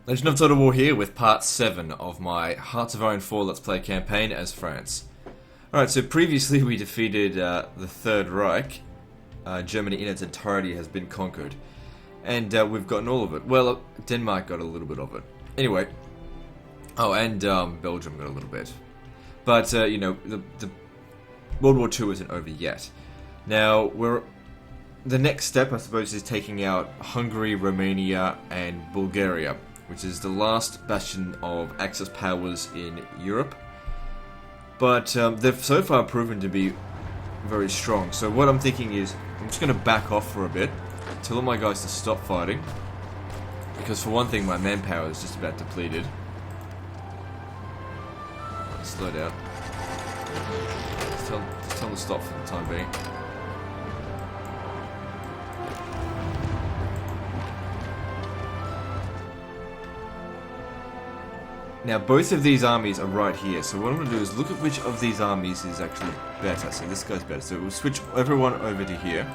Legend of Total War here with part 7 of my Hearts of Iron 4 Let's Play campaign as France. Alright, so previously we defeated the Third Reich. Germany in its entirety has been conquered. And we've gotten all of it. Well, Denmark got a little bit of it. Anyway. Oh, and Belgium got a little bit. But, you know, the World War II isn't over yet. Now, the next step, I suppose, is taking out Hungary, Romania, and Bulgaria, which is the last bastion of Axis powers in Europe. But they've so far proven to be very strong. So what I'm thinking is, I'm just going to back off for a bit, tell all my guys to stop fighting, because for one thing, my manpower is just about depleted. Slow down. Just tell them to stop for the time being. Now, both of these armies are right here, so what I'm going to do is look at which of these armies is actually better. So this guy's better, so we'll switch everyone over to here.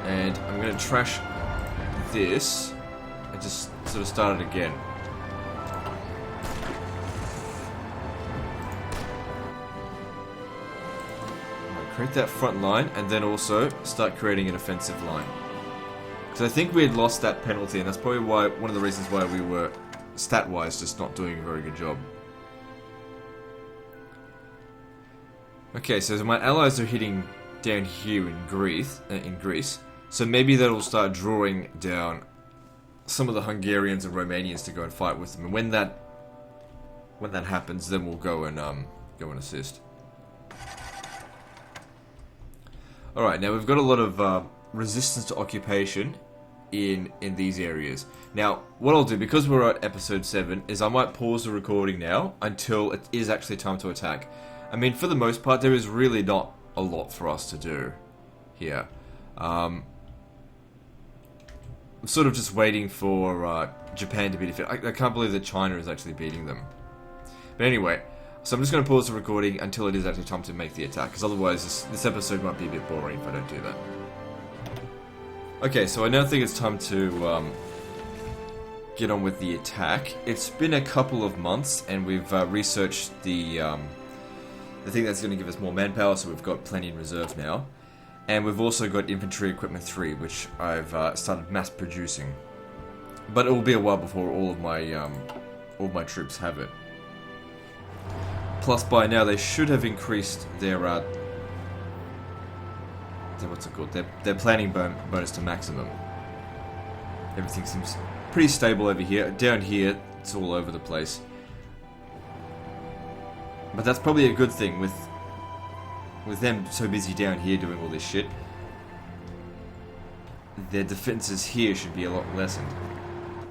And I'm going to trash this, and just sort of start it again. Create that front line, and then also start creating an offensive line. So I think we had lost that penalty, and that's probably one of the reasons why we were, stat-wise, just not doing a very good job. Okay, so my allies are hitting down here in Greece, so maybe that'll start drawing down some of the Hungarians and Romanians to go and fight with them. And when that happens, then we'll go and assist. All right, now we've got a lot of resistance to occupation in these areas. Now, what I'll do, because we're at episode 7, is I might pause the recording now until it is actually time to attack. I mean, for the most part, there is really not a lot for us to do here. I'm sort of just waiting for Japan to be defeated. I can't believe that China is actually beating them. But anyway, so I'm just going to pause the recording until it is actually time to make the attack, because otherwise this episode might be a bit boring if I don't do that. Okay, so I now think it's time to get on with the attack. It's been a couple of months, and we've researched the thing that's going to give us more manpower, so we've got plenty in reserve now. And we've also got Infantry Equipment 3, which I've started mass producing. But it will be a while before all of my troops have it. Plus, by now they should have increased their what's it called? Their planning bonus to maximum. Everything seems pretty stable over here. Down here, it's all over the place. But that's probably a good thing with them so busy down here doing all this shit. Their defenses here should be a lot lessened.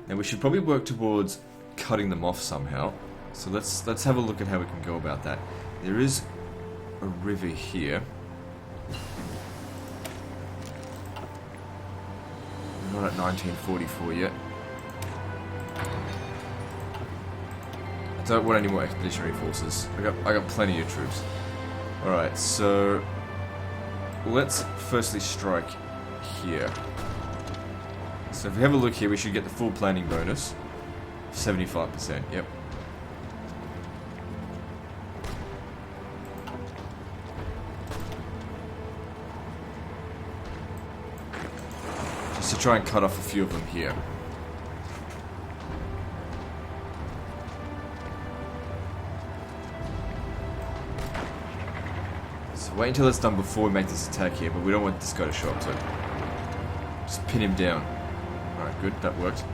Now we should probably work towards cutting them off somehow. So let's have a look at how we can go about that. There is a river here. We're not at 1944 yet. I don't want any more expeditionary forces. I got plenty of troops. Alright, so let's firstly strike here. So if we have a look here, we should get the full planning bonus. 75%, yep. To try and cut off a few of them here. So wait until it's done before we make this attack here, but we don't want this guy to show up, so just pin him down. Alright, good, that worked.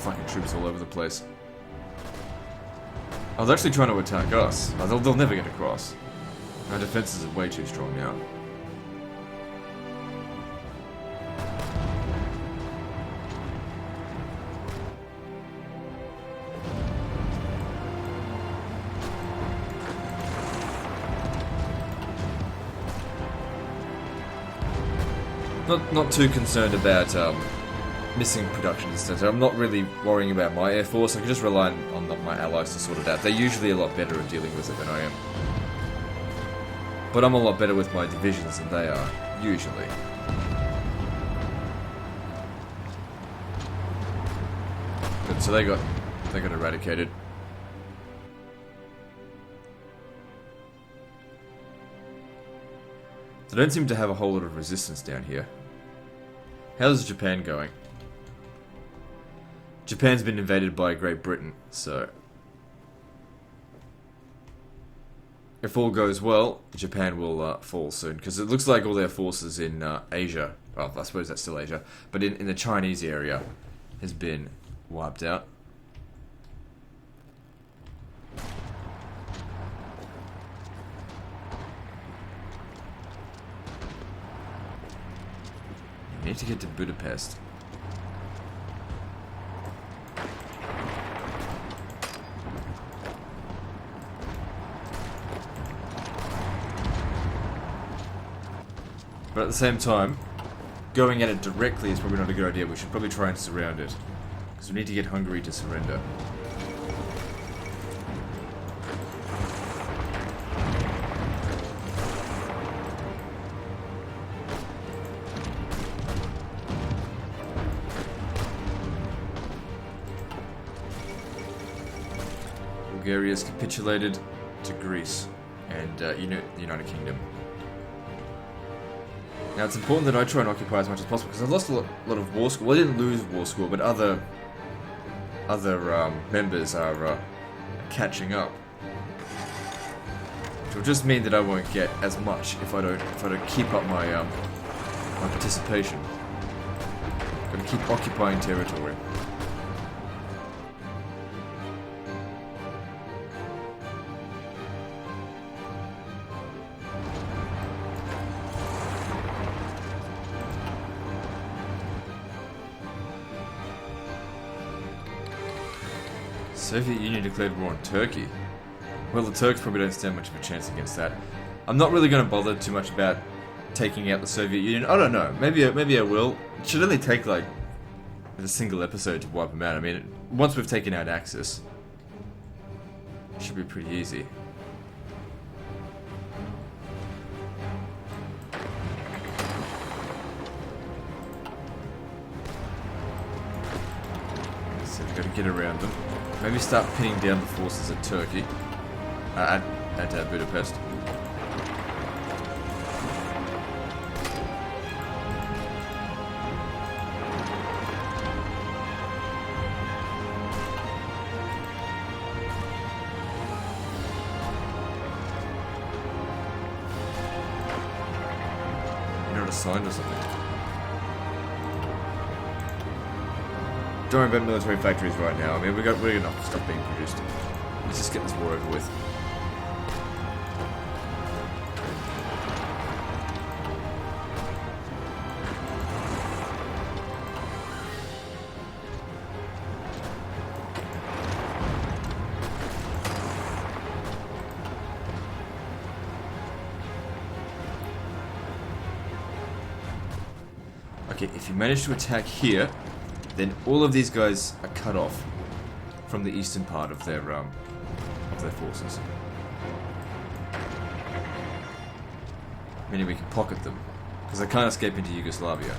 Fucking troops all over the place. I was actually trying to attack us. Oh, they'll never get across. Our defenses are way too strong now. Not too concerned about missing production instead. I'm not really worrying about my air force. I can just rely on my allies to sort it out. They're usually a lot better at dealing with it than I am. But I'm a lot better with my divisions than they are, usually. Good, so they got eradicated. They don't seem to have a whole lot of resistance down here. How's Japan going? Japan's been invaded by Great Britain, so... if all goes well, Japan will fall soon, because it looks like all their forces in Asia, well, I suppose that's still Asia, but in the Chinese area, has been wiped out. We need to get to Budapest. But at the same time, going at it directly is probably not a good idea. We should probably try and surround it. Because we need to get Hungary to surrender. Bulgaria has capitulated to Greece and the United Kingdom. Now it's important that I try and occupy as much as possible because I've lost a lot of war score. Well, I didn't lose war score, but other members are catching up, which will just mean that I won't get as much if I don't keep up my my participation. Got to keep occupying territory. Soviet Union declared war on Turkey. Well, the Turks probably don't stand much of a chance against that. I'm not really going to bother too much about taking out the Soviet Union. I don't know. Maybe I will. It should only take like a single episode to wipe them out. I mean, once we've taken out Axis, it should be pretty easy. So we've got to get around them. Maybe start pinning down the forces at Turkey, at Budapest. You're not assigned or something. Don't worry about military factories right now. I mean, we're gonna stop being produced. Let's just get this war over with. Okay, if you manage to attack here, then all of these guys are cut off from the eastern part of their forces. Meaning we can pocket them, because they can't escape into Yugoslavia.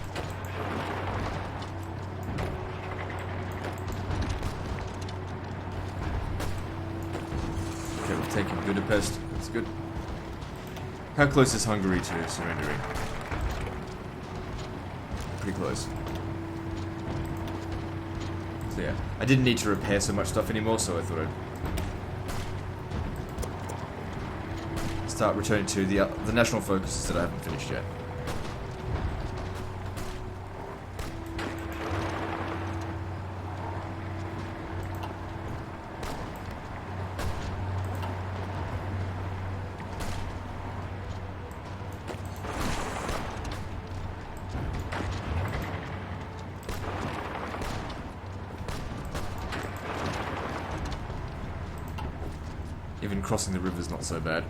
Okay, we've taken Budapest. That's good. How close is Hungary to surrendering? Pretty close. So yeah, I didn't need to repair so much stuff anymore, so I thought I'd start returning to the national focuses that I haven't finished yet. Even crossing the river's not so bad.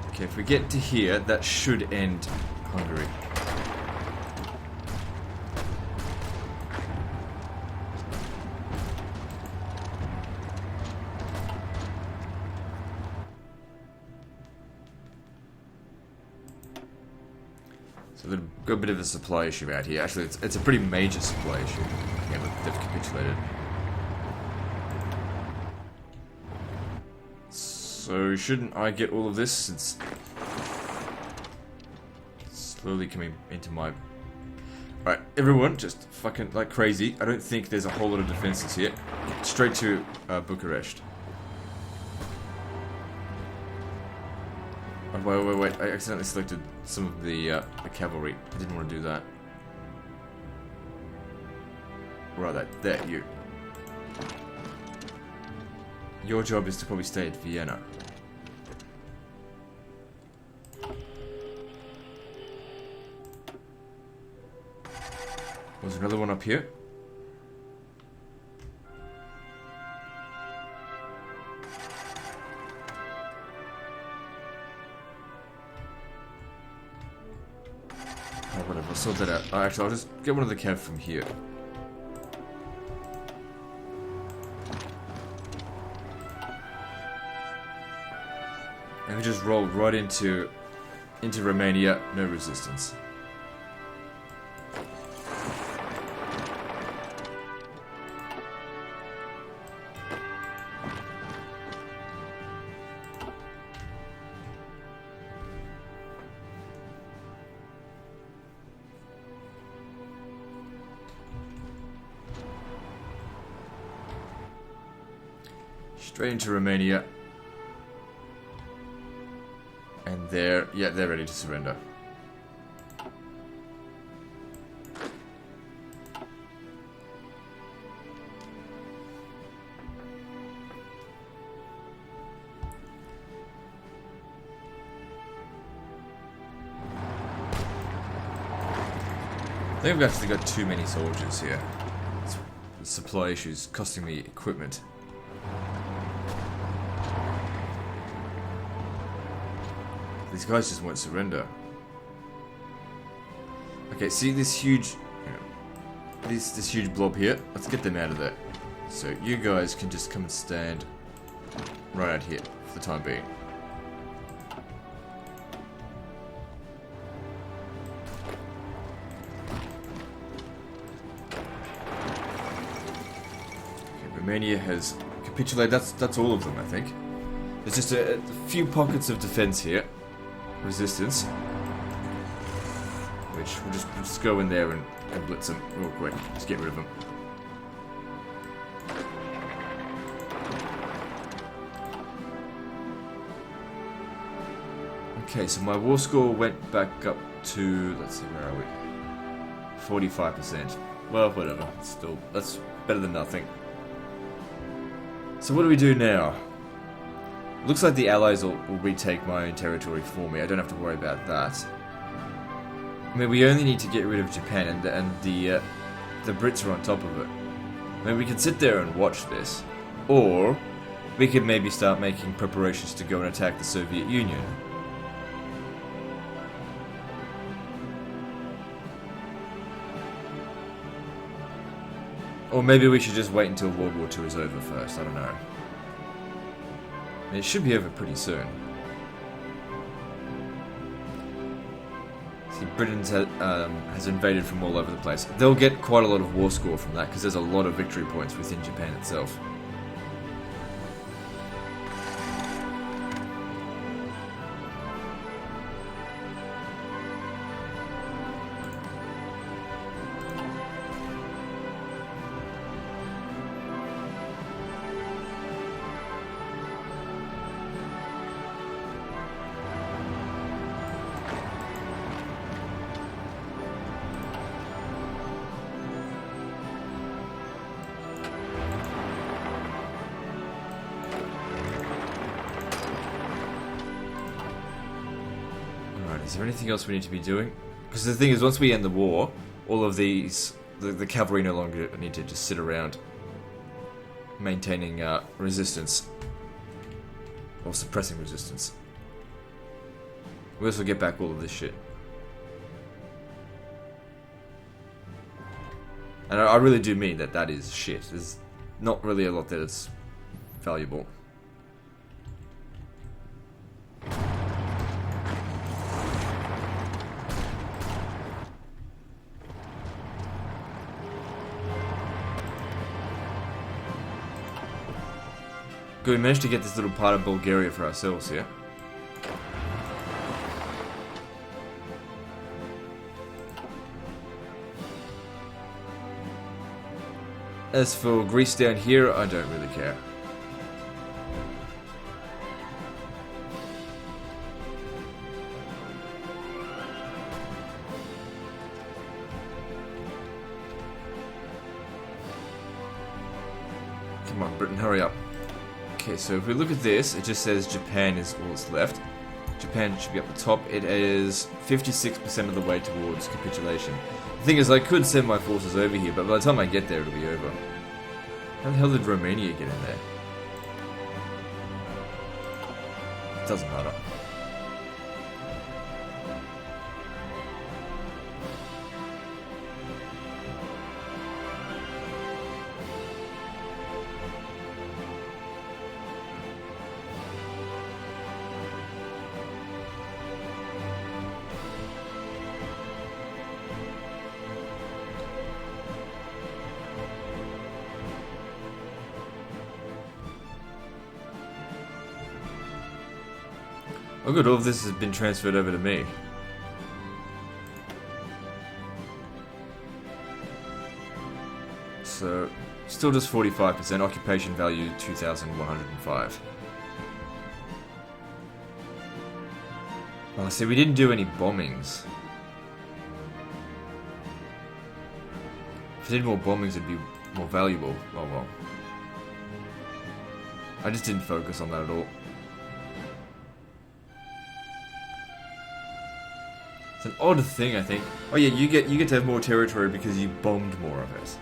Okay, if we get to here, that should end Hungary. So we've got a bit of a supply issue out here. Actually, it's a pretty major supply issue. Yeah, but they've capitulated. So shouldn't I get all of this? It's slowly coming into my... Alright, everyone, just fucking like crazy. I don't think there's a whole lot of defenses here. Straight to Bucharest. Oh, wait. I accidentally selected some of the cavalry. I didn't want to do that. Right, there, you. Your job is to probably stay at Vienna. Was another one up here? Oh, whatever, I'll sort that out. Oh, actually, I'll just get one of the cav from here. And we just rolled right into Romania, no resistance. Straight into Romania. And they're ready to surrender. I think I've actually got too many soldiers here. It's supply issues costing me equipment. These guys just won't surrender. Okay, see this huge, this huge blob here? Let's get them out of there. So you guys can just come and stand right out here for the time being. Okay, Romania has capitulated. That's all of them, I think. There's just a few pockets of defense here. Resistance, which we'll just go in there and blitz them real quick. Just get rid of them. Okay, so my war score went back up to, let's see, where are we? 45%. Well, whatever. Still, that's better than nothing. So what do we do now? Looks like the Allies will retake my own territory for me. I don't have to worry about that. I mean, we only need to get rid of Japan, and the Brits are on top of it. I mean, we could sit there and watch this, or we could maybe start making preparations to go and attack the Soviet Union. Or maybe we should just wait until World War II is over first. I don't know. It should be over pretty soon. See, Britain has invaded from all over the place. They'll get quite a lot of war score from that, because there's a lot of victory points within Japan itself. Is there anything else we need to be doing? Because the thing is, once we end the war, all of these, the cavalry no longer need to just sit around maintaining resistance. Or suppressing resistance. We also get back all of this shit. And I really do mean that is shit. There's not really a lot that is valuable. Good, we managed to get this little part of Bulgaria for ourselves here. As for Greece down here, I don't really care. Come on, Britain, hurry up. Okay, so if we look at this, it just says Japan is all that's left. Japan should be up the top. It is 56% of the way towards capitulation. The thing is, I could send my forces over here, but by the time I get there, it'll be over. How the hell did Romania get in there? It doesn't matter. Oh good, all of this has been transferred over to me. So, still just 45%, occupation value 2,105. Oh, see, we didn't do any bombings. If we did more bombings, it'd be more valuable. Oh well. I just didn't focus on that at all. It's an odd thing, I think. Oh yeah, you get to have more territory because you bombed more of it.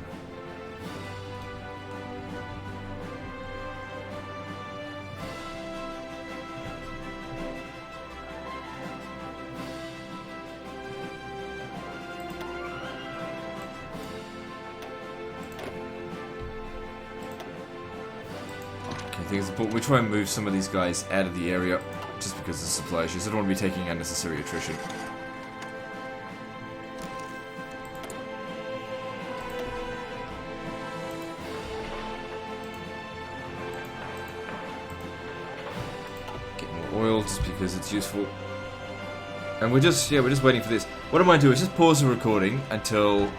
Okay, thing is, but we try and move some of these guys out of the area just because of supply issues. I don't want to be taking unnecessary attrition. Oil just because it's useful, and we're just waiting for this. What I might do is just pause the recording until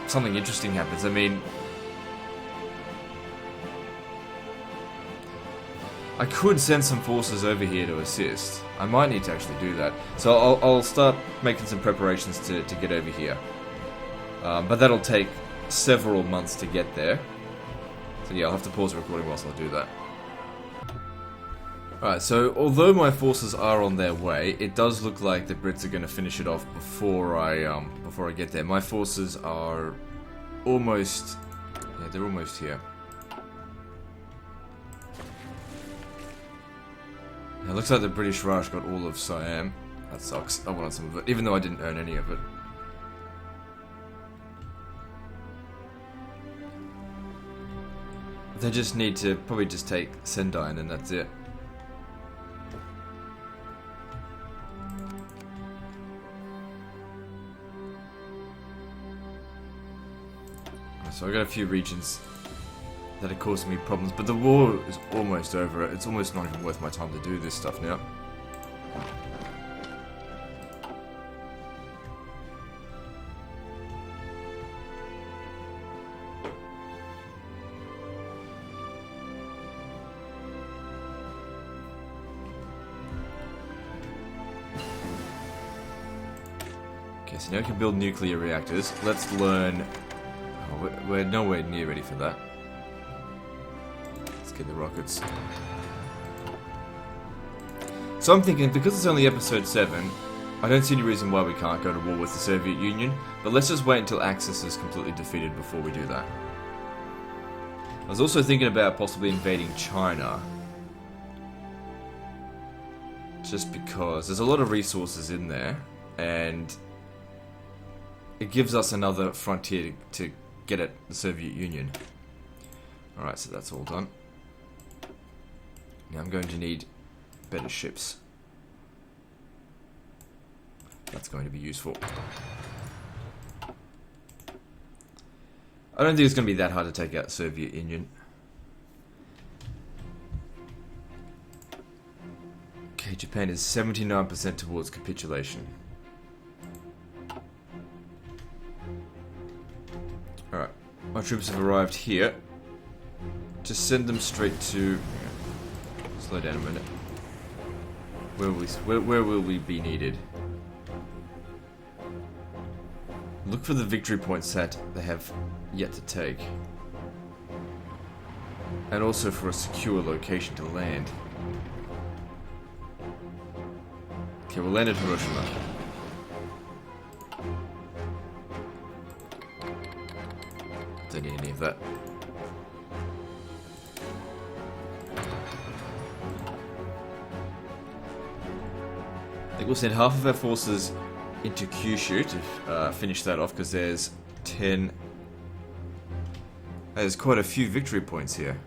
something interesting happens. I mean, I could send some forces over here to assist. I might need to actually do that, so I'll start making some preparations to get over here, but that'll take several months to get there. So yeah, I'll have to pause the recording whilst I do that. Alright, so although my forces are on their way, it does look like the Brits are going to finish it off before I get there. My forces are almost... yeah, they're almost here. It looks like the British Raj got all of Siam. That sucks. I wanted some of it, even though I didn't earn any of it. They just need to probably just take Sendai and then that's it. So I got a few regions that are causing me problems, but the war is almost over. It's almost not even worth my time to do this stuff now. Okay, so now we can build nuclear reactors. Let's learn... oh, we're nowhere near ready for that. Let's get the rockets. So I'm thinking, because it's only episode 7, I don't see any reason why we can't go to war with the Soviet Union, but let's just wait until Axis is completely defeated before we do that. I was also thinking about possibly invading China. Just because there's a lot of resources in there, and it gives us another frontier to get at the Soviet Union. Alright, so that's all done. Now I'm going to need better ships. That's going to be useful. I don't think it's going to be that hard to take out the Soviet Union. Okay, Japan is 79% towards capitulation. Alright, my troops have arrived here. Just send them straight to... Slow down a minute. Where will we be needed? Look for the victory points that they have yet to take. And also for a secure location to land. Okay, we'll land at Hiroshima. Don't need any of that. I think we'll send half of our forces into Kyushu to finish that off, because there's 10... There's quite a few victory points here.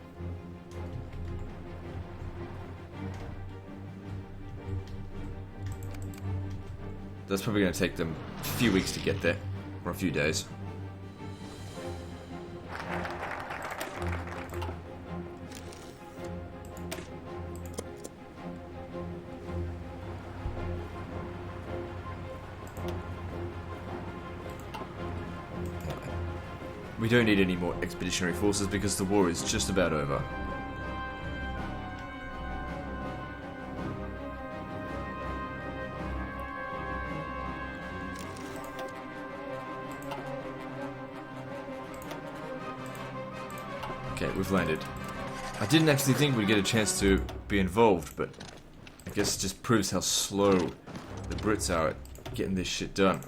That's probably going to take them a few weeks to get there, or a few days. We don't need any more expeditionary forces because the war is just about over. Okay, we've landed. I didn't actually think we'd get a chance to be involved, but I guess it just proves how slow the Brits are at getting this shit done.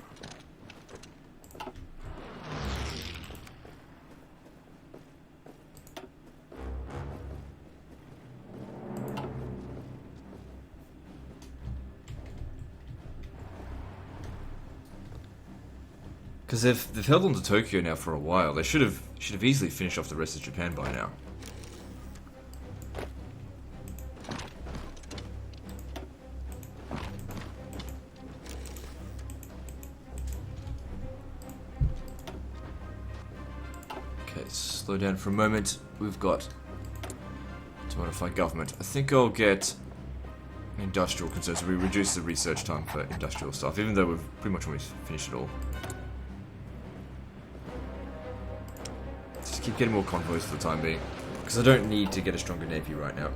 Because they've held on to Tokyo now for a while. They should have easily finished off the rest of Japan by now. Okay, slow down for a moment. We've got to modify government. I think I'll get industrial concerns. So we reduce the research time for industrial stuff, even though we've pretty much almost finished it all. Keep getting more convoys for the time being, because I don't need to get a stronger navy right now.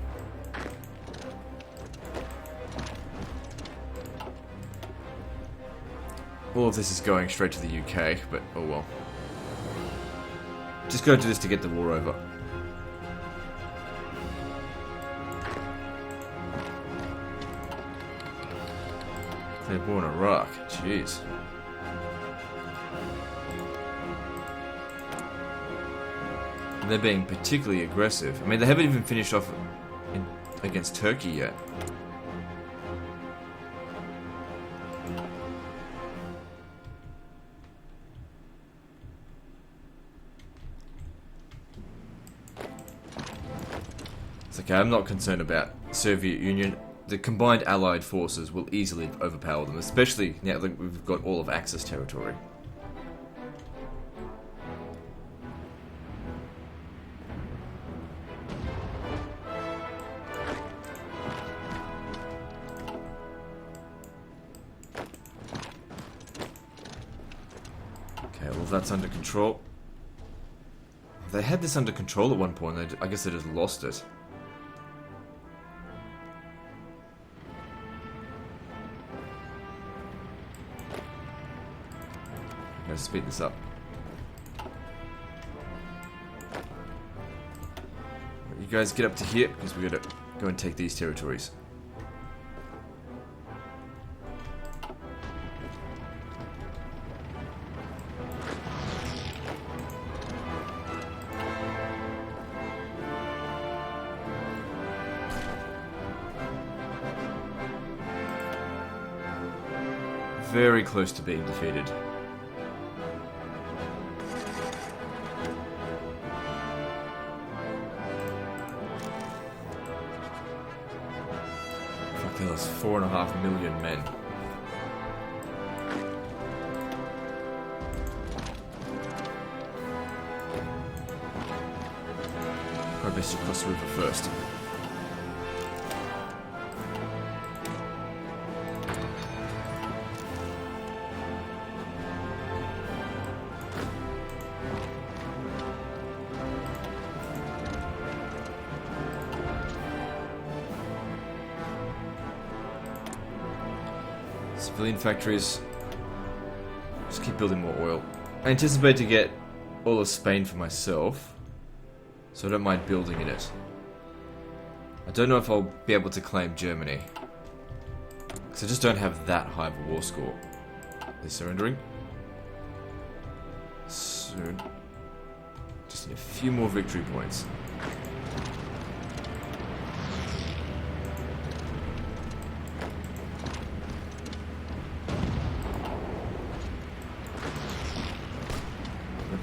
All of this is going straight to the UK, but oh well. Just gotta do this to get the war over. They're born in Iraq, jeez. They're being particularly aggressive. I mean, they haven't even finished off against Turkey yet. It's okay, I'm not concerned about the Soviet Union. The combined Allied forces will easily overpower them, especially now that we've got all of Axis territory. Okay, well that's under control. They had this under control at one point, I guess they just lost it. I'm gonna speed this up. You guys get up to here, because we gotta go and take these territories. Very close to being defeated. Fuck, that was 4.5 million men. best to cross the river first. Civilian factories. Just keep building more oil. I anticipate to get all of Spain for myself, so I don't mind building in it. I don't know if I'll be able to claim Germany, because I just don't have that high of a war score. They're surrendering. Soon. Just need a few more victory points.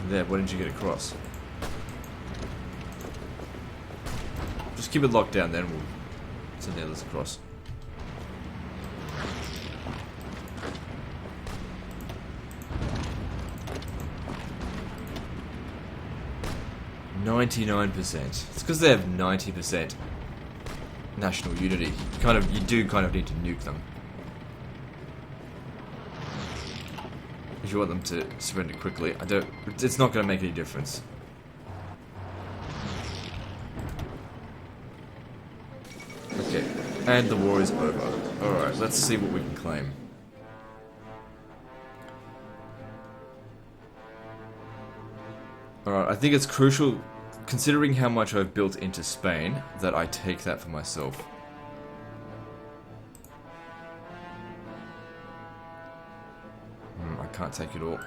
There, why didn't you get across? Just keep it locked down, then we'll send the others across. "99%. It's because they have 90% national unity. You do kind of need to nuke them if you want them to surrender quickly. It's not going to make any difference. Okay, and the war is over. Alright, let's see what we can claim. Alright, I think it's crucial, considering how much I've built into Spain, that I take that for myself. I can't take it all.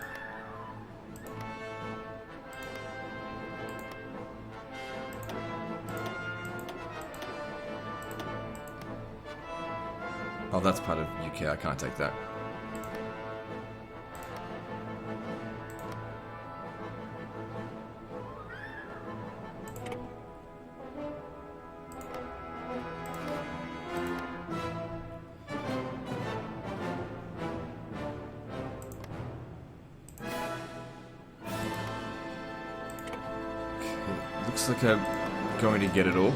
Oh, that's part of UK, I can't take that. Looks like I'm going to get it all.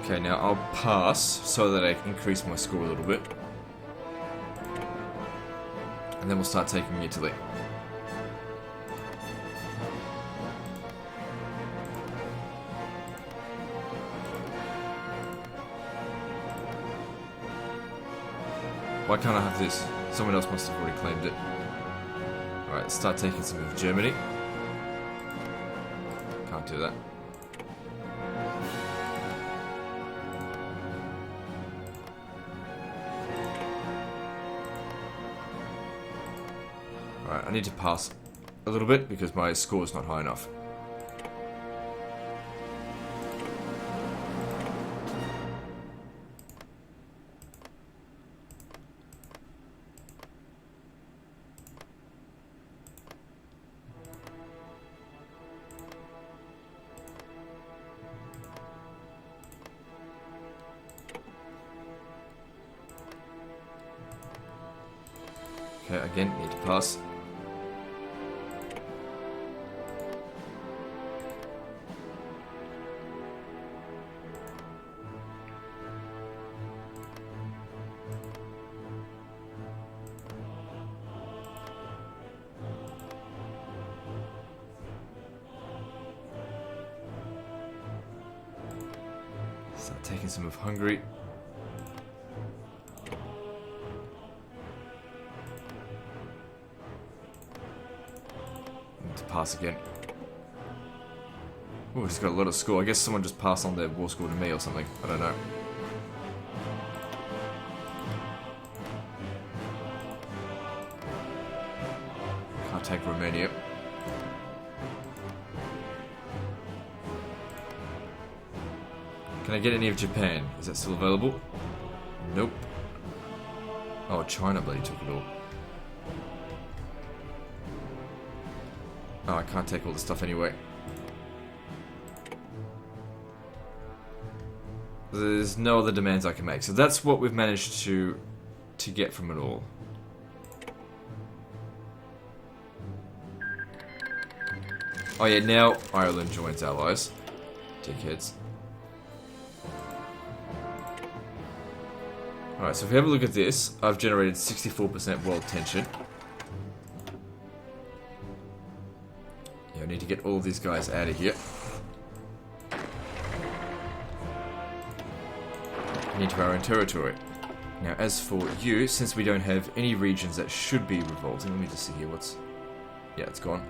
Okay, now I'll pass so that I increase my score a little bit. And then we'll start taking Italy. Why can't I have this? Someone else must have already claimed it. Alright, let's start taking some of Germany. Can't do that. Alright, I need to pass a little bit because my score is not high enough. Okay, again, need to pass. Start taking some of Hungary. Pass again. Oh, just got a lot of score. I guess someone just passed on their war score to me or something. I don't know. Can't take Romania. Can I get any of Japan? Is that still available? Nope. Oh, China bloody took it all. Oh, I can't take all the stuff anyway. There's no other demands I can make. So that's what we've managed to get from it all. Oh yeah, now Ireland joins allies. Dickheads. Alright, so if we have a look at this, I've generated 64% world tension. Yeah, I need to get all of these guys out of here. Into our own territory. Now, as for you, since we don't have any regions that should be revolting, let me just see here what's... Yeah, it's gone.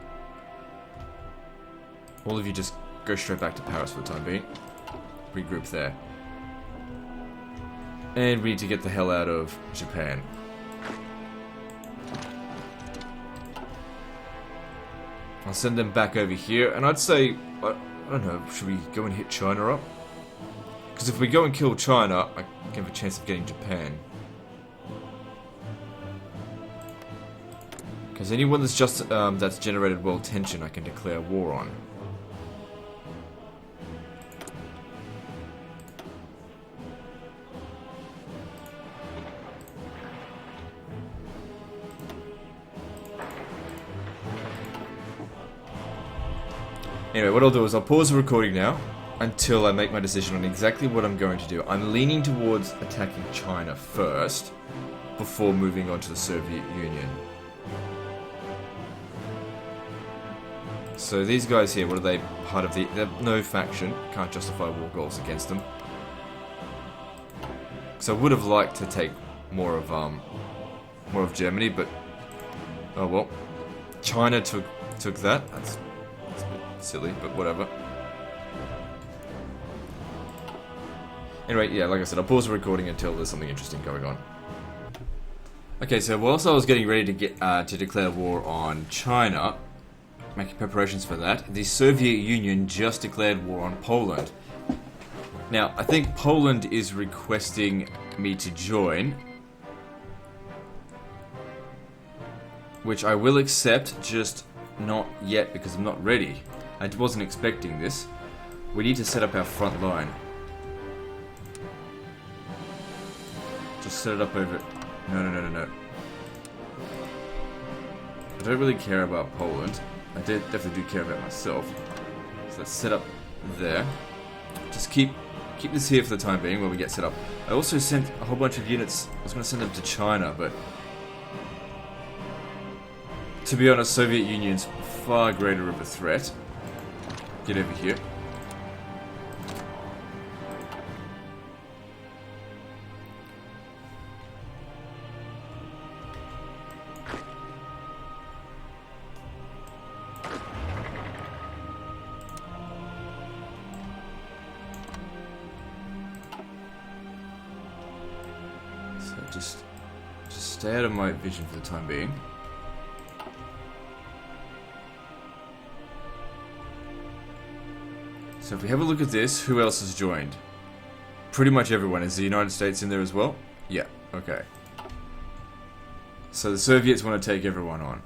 All of you just go straight back to Paris for the time being. Regroup there. And we need to get the hell out of Japan. I'll send them back over here, and I'd say, I don't know, should we go and hit China up? Because if we go and kill China, I have a chance of getting Japan. Because anyone that's just that's generated world tension, I can declare war on. Anyway, what I'll do is I'll pause the recording now until I make my decision on exactly what I'm going to do. I'm leaning towards attacking China first before moving on to the Soviet Union. So these guys here, what are they? Part of the... They're no faction. Can't justify war goals against them. So I would have liked to take more of Germany, but... Oh well. China took that. That's a bit silly, but whatever. Anyway, yeah, like I said, I'll pause the recording until there's something interesting going on. Okay, so whilst I was getting ready to get to declare war on China, making preparations for that, the Soviet Union just declared war on Poland. Now, I think Poland is requesting me to join, which I will accept, just not yet because I'm not ready. I wasn't expecting this. We need to set up our front line. Just set it up over... No. I don't really care about Poland. I definitely do care about myself. So let's set up there. Just keep this here for the time being while we get set up. I also sent a whole bunch of units. I was going to send them to China, but... To be honest, Soviet Union's far greater of a threat. Get over here. Just stay out of my vision for the time being. So if we have a look at this, who else has joined? Pretty much everyone. Is the United States in there as well? Yeah, okay. So the Soviets want to take everyone on.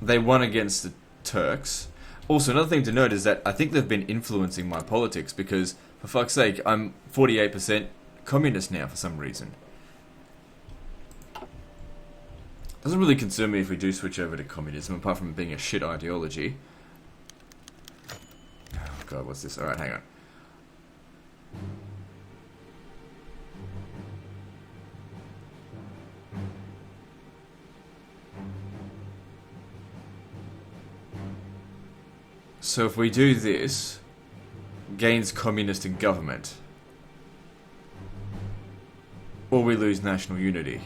They won against the Turks. Also, another thing to note is that I think they've been influencing my politics because, for fuck's sake, I'm 48% communist now for some reason. Doesn't really concern me if we do switch over to communism, apart from it being a shit ideology. Oh god, what's this? Alright, hang on. So if we do this, gains communist in government, or we lose national unity.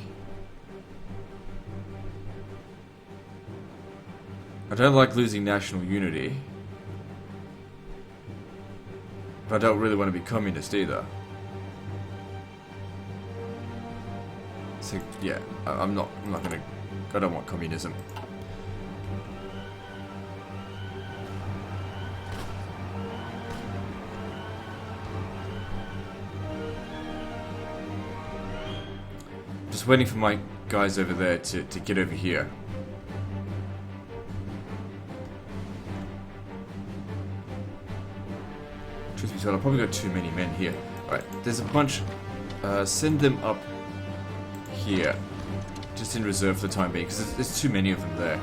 I don't like losing national unity, but I don't really want to be communist either. So yeah, I'm not gonna. I don't want communism. Just waiting for my guys over there to get over here. Truth be told, I've probably got too many men here. Alright, there's a bunch. Send them up here. Just in reserve for the time being, because there's too many of them there.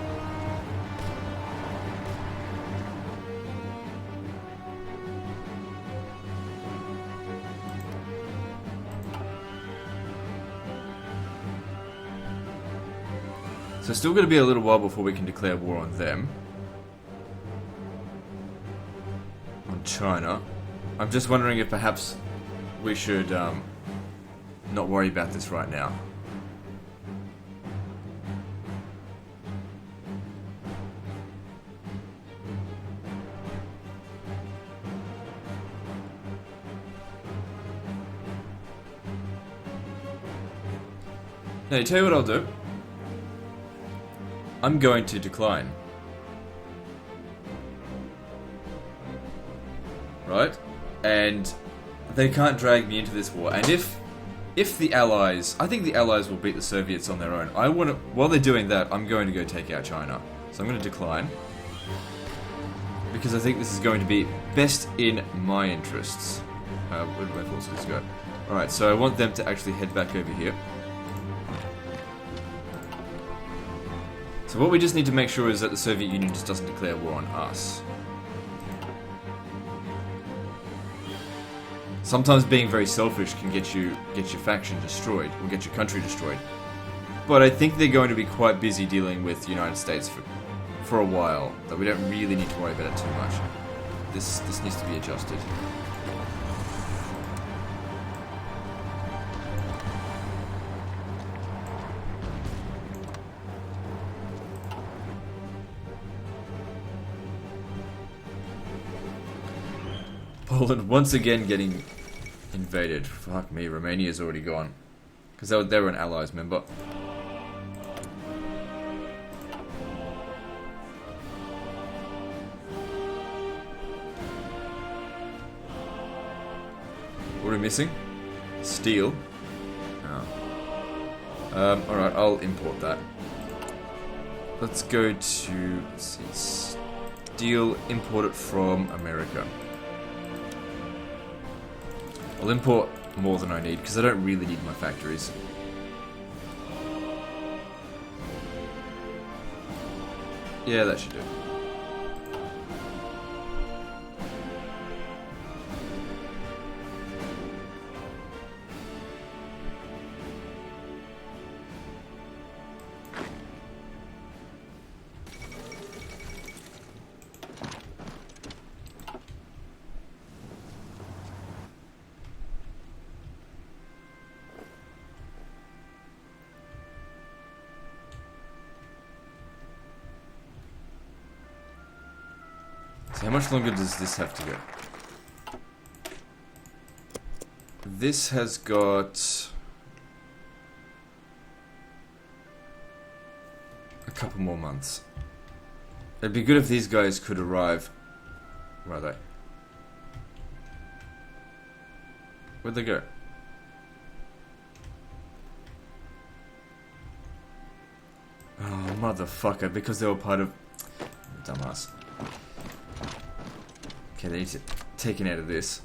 So it's still going to be a little while before we can declare war on them. On China. I'm just wondering if perhaps we should not worry about this right now. Now, tell you what I'll do. I'm going to decline. Right? And they can't drag me into this war. And if the Allies... I think the Allies will beat the Soviets on their own. While they're doing that, I'm going to go take out China. So I'm going to decline. Because I think this is going to be best in my interests. Where do my forces go? Alright, so I want them to actually head back over here. So what we just need to make sure is that the Soviet Union just doesn't declare war on us. Sometimes being very selfish can get your faction destroyed, or get your country destroyed. But I think they're going to be quite busy dealing with the United States for a while, that we don't really need to worry about it too much. This needs to be adjusted. Poland once again getting invaded. Fuck me, Romania's already gone. Because they were an Allies member. What are we missing? Steel. Oh. Alright, I'll import that. Let's go to, let's see, steel, import it from America. I'll import more than I need, because I don't really need my factories. Yeah, that should do. So how much longer does this have to go? This has got a couple more months. It'd be good if these guys could arrive. Where are they? Where'd they go? Oh, motherfucker, because they were part of... Dumbass. Okay, they need to take it out of this.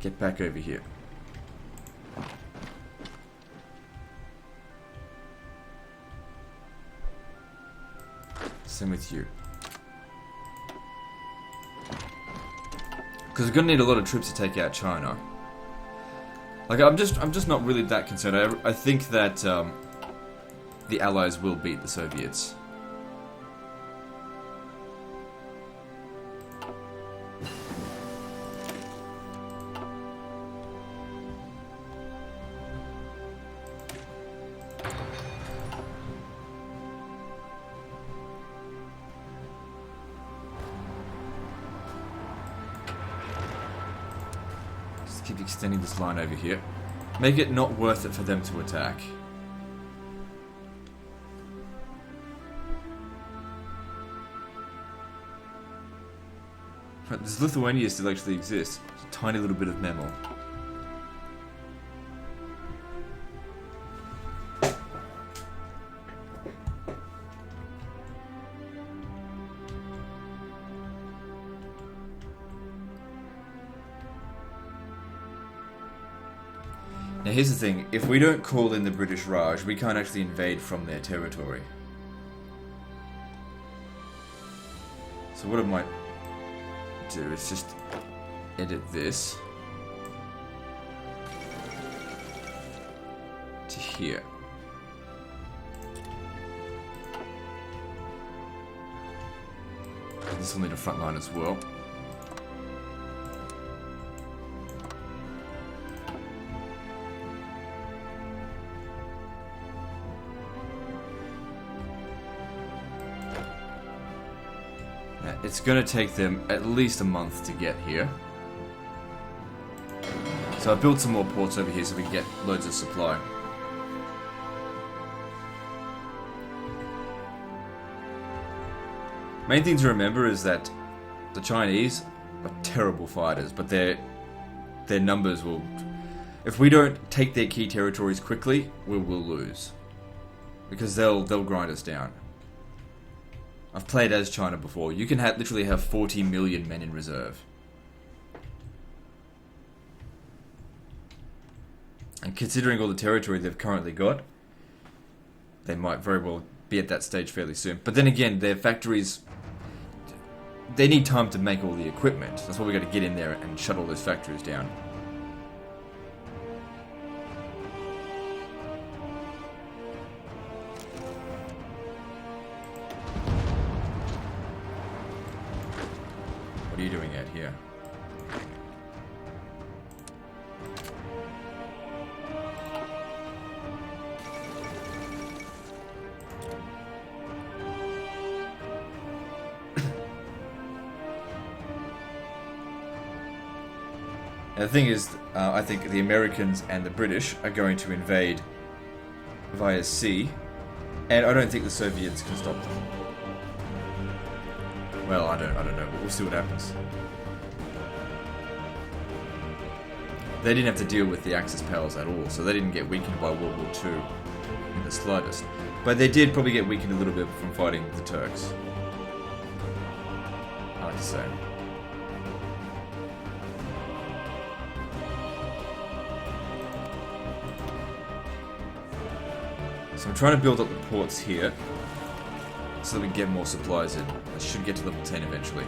Get back over here. Same with you. Because we're gonna need a lot of troops to take out China. Like, I'm just not really that concerned. I think that the Allies will beat the Soviets. Keep extending this line over here. Make it not worth it for them to attack. Right, does Lithuania still actually exist? It's a tiny little bit of memo. Now here's the thing, if we don't call in the British Raj, we can't actually invade from their territory. So what I might do is just edit this to here. This will need a front line as well. Now, it's going to take them at least a month to get here. So I built some more ports over here so we can get loads of supply. Main thing to remember is that the Chinese are terrible fighters, but their numbers will... If we don't take their key territories quickly, we will lose. Because they'll grind us down. I've played as China before. You can literally have 40 million men in reserve. And considering all the territory they've currently got, they might very well be at that stage fairly soon. But then again, their factories... They need time to make all the equipment. That's why we got to get in there and shut all those factories down. What are you doing out here? And the thing is, I think the Americans and the British are going to invade via sea, and I don't think the Soviets can stop them. Well, I don't know, but we'll see what happens. They didn't have to deal with the Axis powers at all, so they didn't get weakened by World War II in the slightest. But they did probably get weakened a little bit from fighting the Turks. I like to say. So I'm trying to build up the ports here so that we can get more supplies in. I should get to level 10 eventually.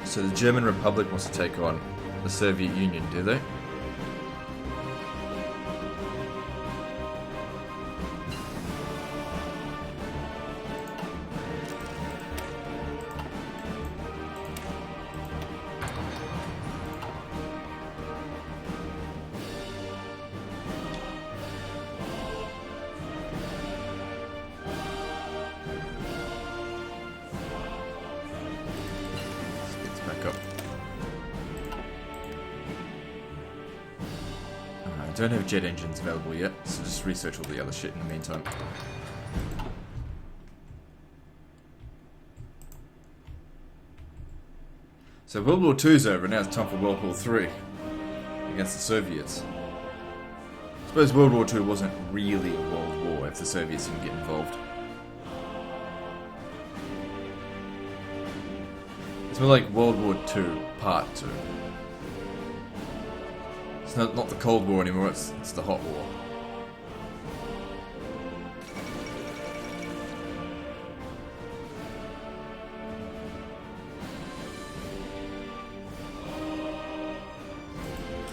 So the German Republic wants to take on the Soviet Union, do they? Let's back up. I don't have jet engines available yet, so just research all the other shit in the meantime. So World War II's over, now it's time for World War III against the Soviets. I suppose World War II wasn't really a world war if the Soviets didn't get involved. It's more like World War II Part 2. It's not the Cold War anymore, it's the Hot War.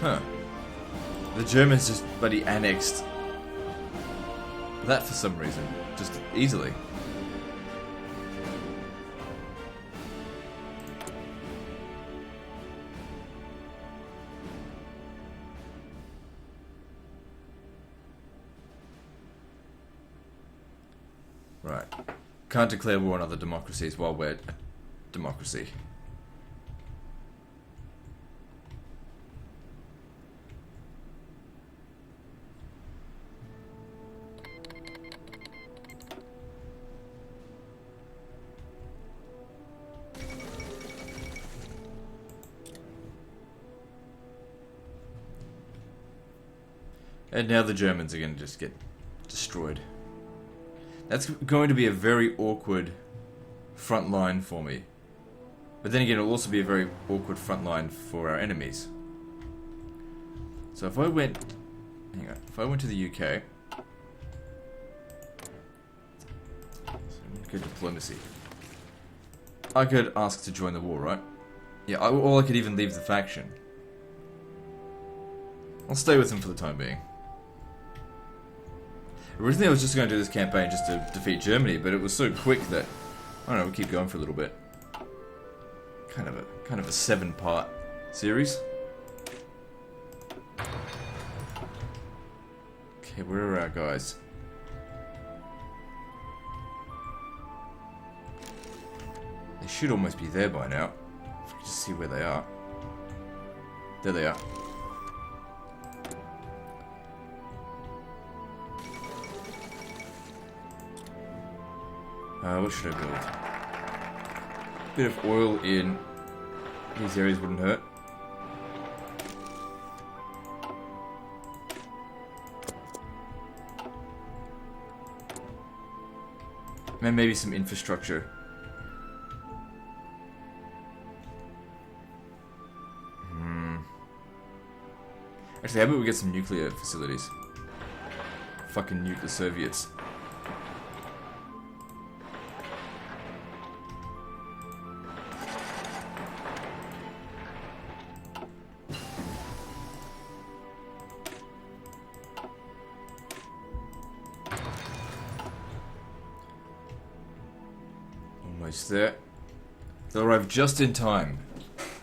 Huh. The Germans just bloody annexed that for some reason. Just easily. Right. Can't declare war on other democracies while we're a democracy. And now the Germans are going to just get destroyed. That's going to be a very awkward front line for me. But then again, it'll also be a very awkward front line for our enemies. So if I went... Hang on. If I went to the UK... Okay, diplomacy. I could ask to join the war, right? Yeah, or I could even leave the faction. I'll stay with him for the time being. Originally I was just going to do this campaign just to defeat Germany, but it was so quick that, I don't know, we'll keep going for a little bit. Kind of a 7-part series. Okay, where are our guys? They should almost be there by now. If I can just see where they are. There they are. What should I build? Bit of oil in these areas wouldn't hurt. And maybe some infrastructure. Actually, how about we get some nuclear facilities? Fucking nuke the Soviets. Almost there. They'll arrive just in time,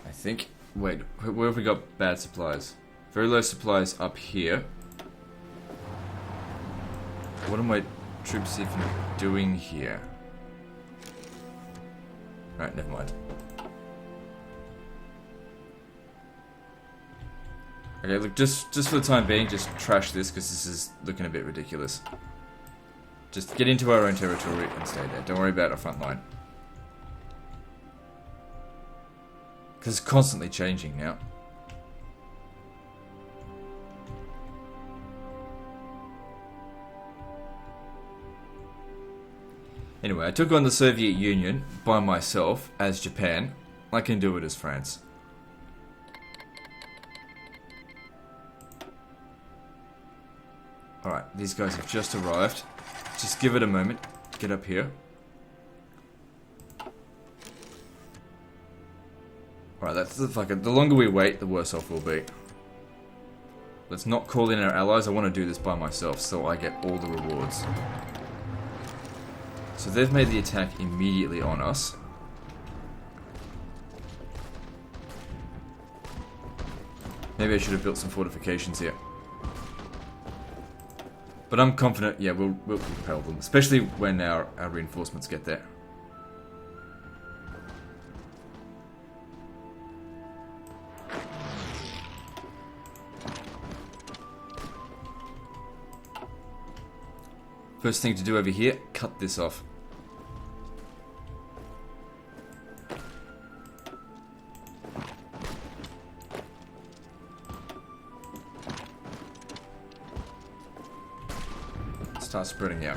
I think. Wait, where have we got bad supplies? Very low supplies up here. What are my troops even doing here? Alright, never mind. Okay, look, just for the time being, just trash this, because this is looking a bit ridiculous. Just get into our own territory and stay there. Don't worry about our front line. Because it's constantly changing now. Anyway, I took on the Soviet Union by myself as Japan. I can do it as France. Alright, these guys have just arrived. Just give it a moment. Get up here. Alright, that's the fucking... The longer we wait, the worse off we'll be. Let's not call in our allies. I want to do this by myself so I get all the rewards. So they've made the attack immediately on us. Maybe I should have built some fortifications here. But I'm confident, yeah, we'll repel them. Especially when our reinforcements get there. First thing to do over here, cut this off. Start spreading out.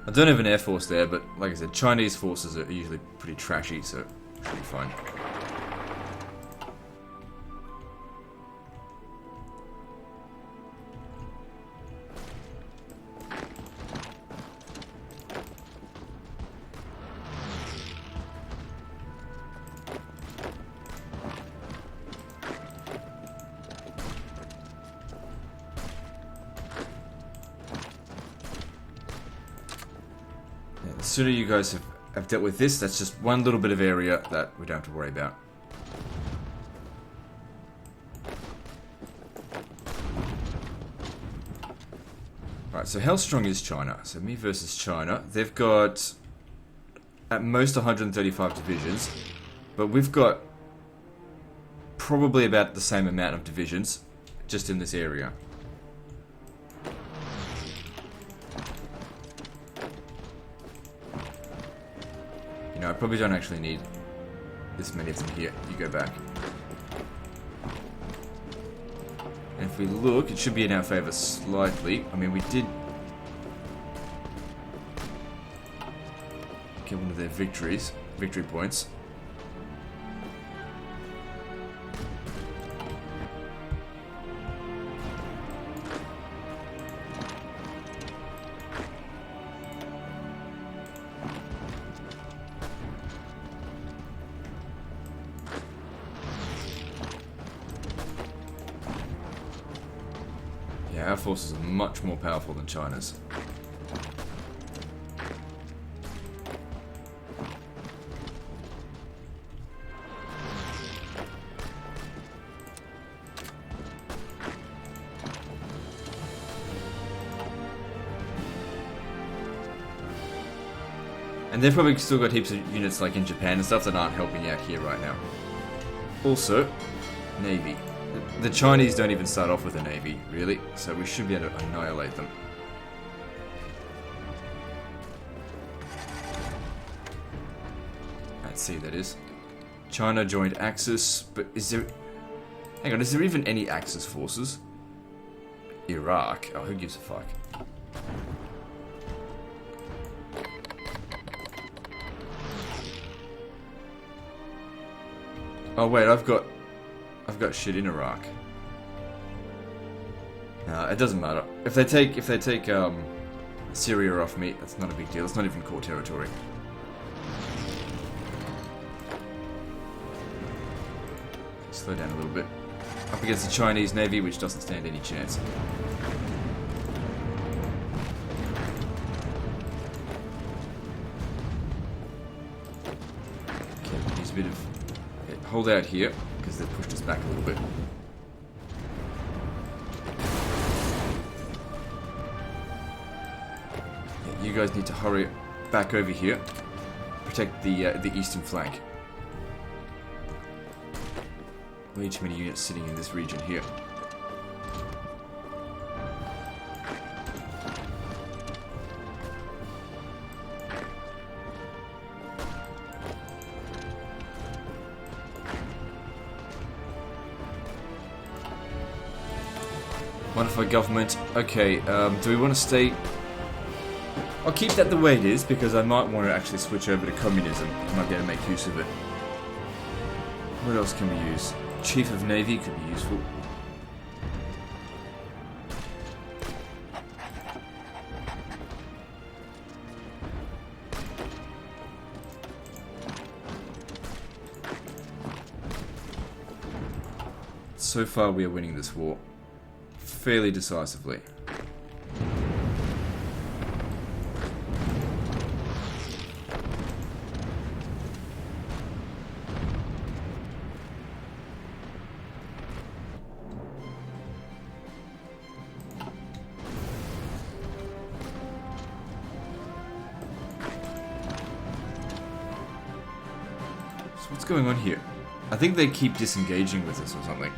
I don't have an air force there, but like I said, Chinese forces are usually pretty trashy, so it should be fine. The sooner you guys have dealt with this, that's just one little bit of area that we don't have to worry about. Right, so how strong is China? So me versus China. They've got at most 135 divisions, but we've got probably about the same amount of divisions just in this area. No, I probably don't actually need this many of them here. You go back. And if we look, it should be in our favor slightly. I mean, we did get one of their victory points. Yeah, our forces are much more powerful than China's. And they've probably still got heaps of units like in Japan and stuff that aren't helping out here right now. Also, Navy. The Chinese don't even start off with a navy, really, so we should be able to annihilate them. Let's see, that is. China joined Axis, but is there... Hang on, is there even any Axis forces? Iraq? Oh, who gives a fuck? Oh wait, I've got shit in Iraq. It doesn't matter. If they take Syria off me, that's not a big deal. It's not even core territory. Slow down a little bit. Up against the Chinese Navy, which doesn't stand any chance. Okay, use a bit of... hold out here, because they've pushed us back a little bit. Yeah, you guys need to hurry back over here. Protect the eastern flank. Way too many units sitting in this region here. Modify government. Okay, do we want to stay... I'll keep that the way it is, because I might want to actually switch over to communism. I might be able to make use of it. What else can we use? Chief of Navy could be useful. So far we are winning this war. Fairly decisively. So what's going on here? I think they keep disengaging with us or something.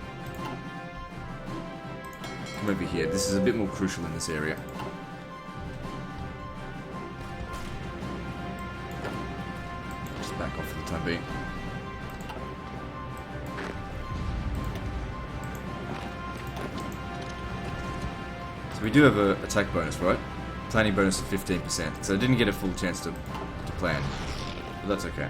Over here. This is a bit more crucial in this area. Just back off for the time being. So we do have an attack bonus, right? Planning bonus of 15%. So I didn't get a full chance to plan. But that's okay.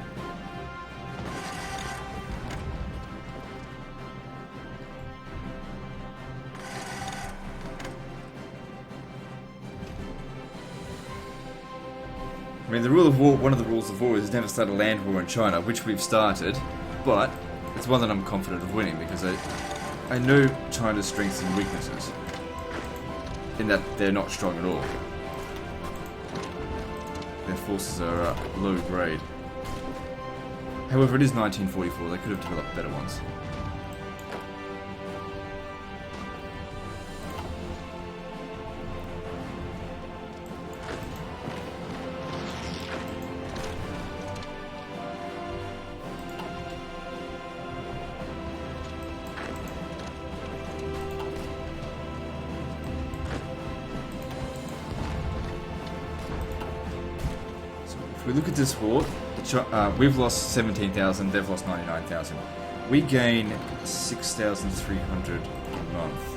I mean, the rule of war, one of the rules of war is never start a land war in China, which we've started, but it's one that I'm confident of winning because I know China's strengths and weaknesses, in that they're not strong at all. Their forces are low grade. However, it is 1944, they could have developed better ones. If we look at this war, we've lost 17,000, they've lost 99,000. We gain 6,300 a month.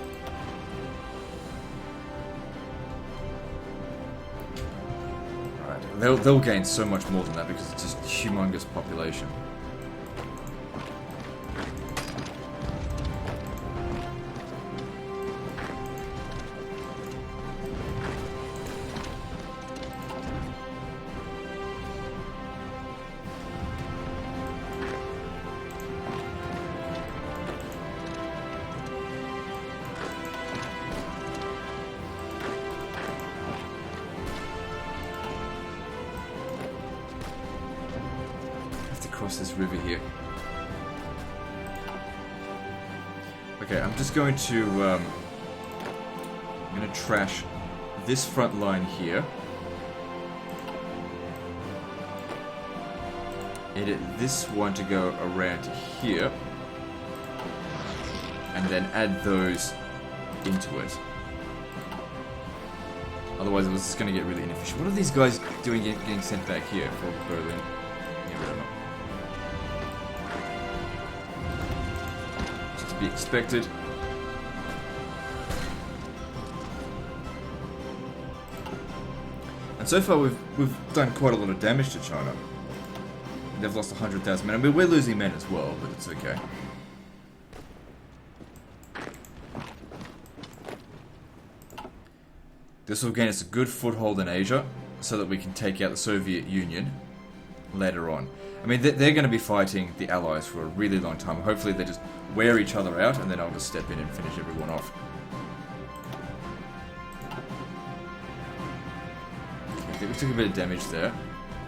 Right, they'll gain so much more than that because it's just humongous population. across this river here. Okay, I'm just going to I'm going to trash this front line here. Edit this one to go around to here. And then add those into it. Otherwise, it's just going to get really inefficient. What are these guys doing getting sent back here for Berlin? Yeah, we don't know. Just to be expected. And so far, we've done quite a lot of damage to China. They've lost 100,000 men. I mean, we're losing men as well, but it's okay. This will gain us a good foothold in Asia, so that we can take out the Soviet Union later on. I mean, they're going to be fighting the Allies for a really long time. Hopefully they just wear each other out, and then I'll just step in and finish everyone off. Okay, we took a bit of damage there.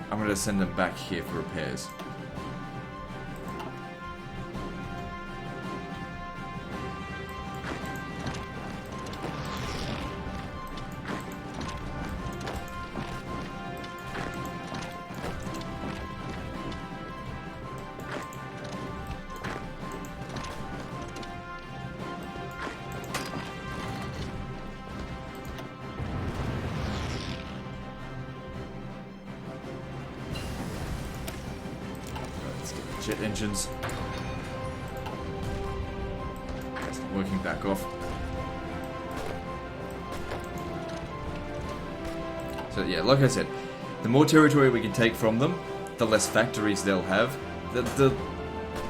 I'm going to send them back here for repairs. Jet engines. That's not working, back off. So yeah, like I said, the more territory we can take from them, the less factories they'll have.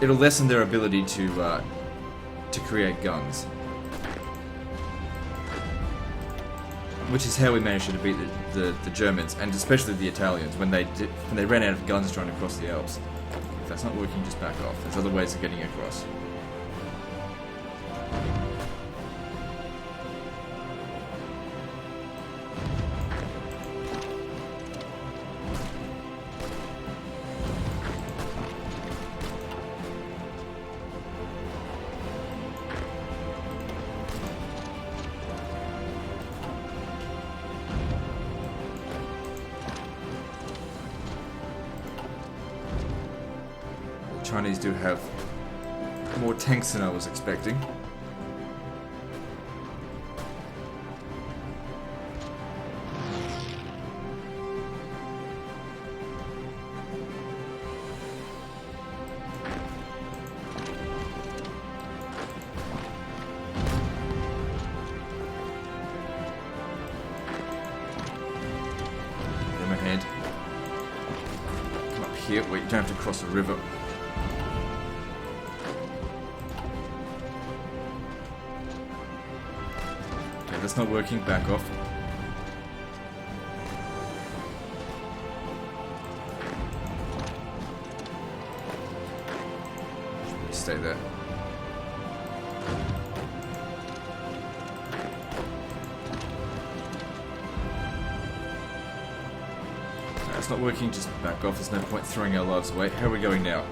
It'll lessen their ability to create guns. Which is how we managed to defeat the Germans, and especially the Italians, when they ran out of guns trying to cross the Alps. If that's not working, just back off. There's other ways of getting across. Chinese do have more tanks than I was expecting. Them ahead. Come up here. Wait, you don't have to cross the river. That's not working, back off. Stay there. That's not working, just back off. There's no point throwing our lives away. How are we going now?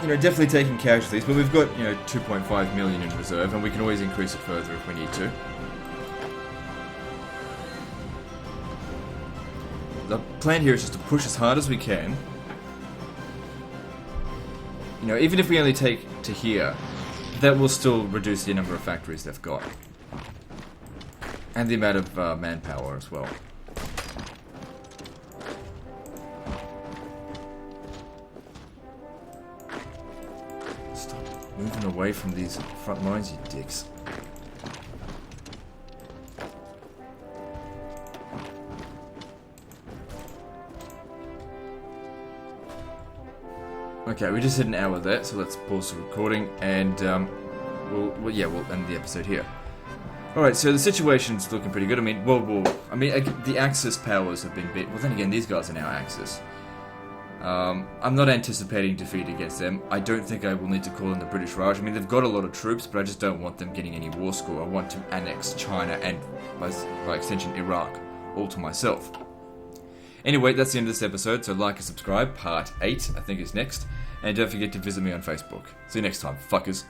You know, definitely taking casualties, but we've got, 2.5 million in reserve, and we can always increase it further if we need to. The plan here is just to push as hard as we can. Even if we only take to here, that will still reduce the number of factories they've got. And the amount of manpower as well. Moving away from these front lines, you dicks. Okay, we just hit an hour there, so let's pause the recording, and we'll end the episode here. Alright, so the situation's looking pretty good. I mean, the Axis powers have been beat. Well, then again, these guys are now Axis. I'm not anticipating defeat against them. I don't think I will need to call in the British Raj. I mean, they've got a lot of troops, but I just don't want them getting any war score. I want to annex China and, by extension, Iraq, all to myself. Anyway, that's the end of this episode, so like and subscribe. Part 8, I think, is next. And don't forget to visit me on Facebook. See you next time, fuckers.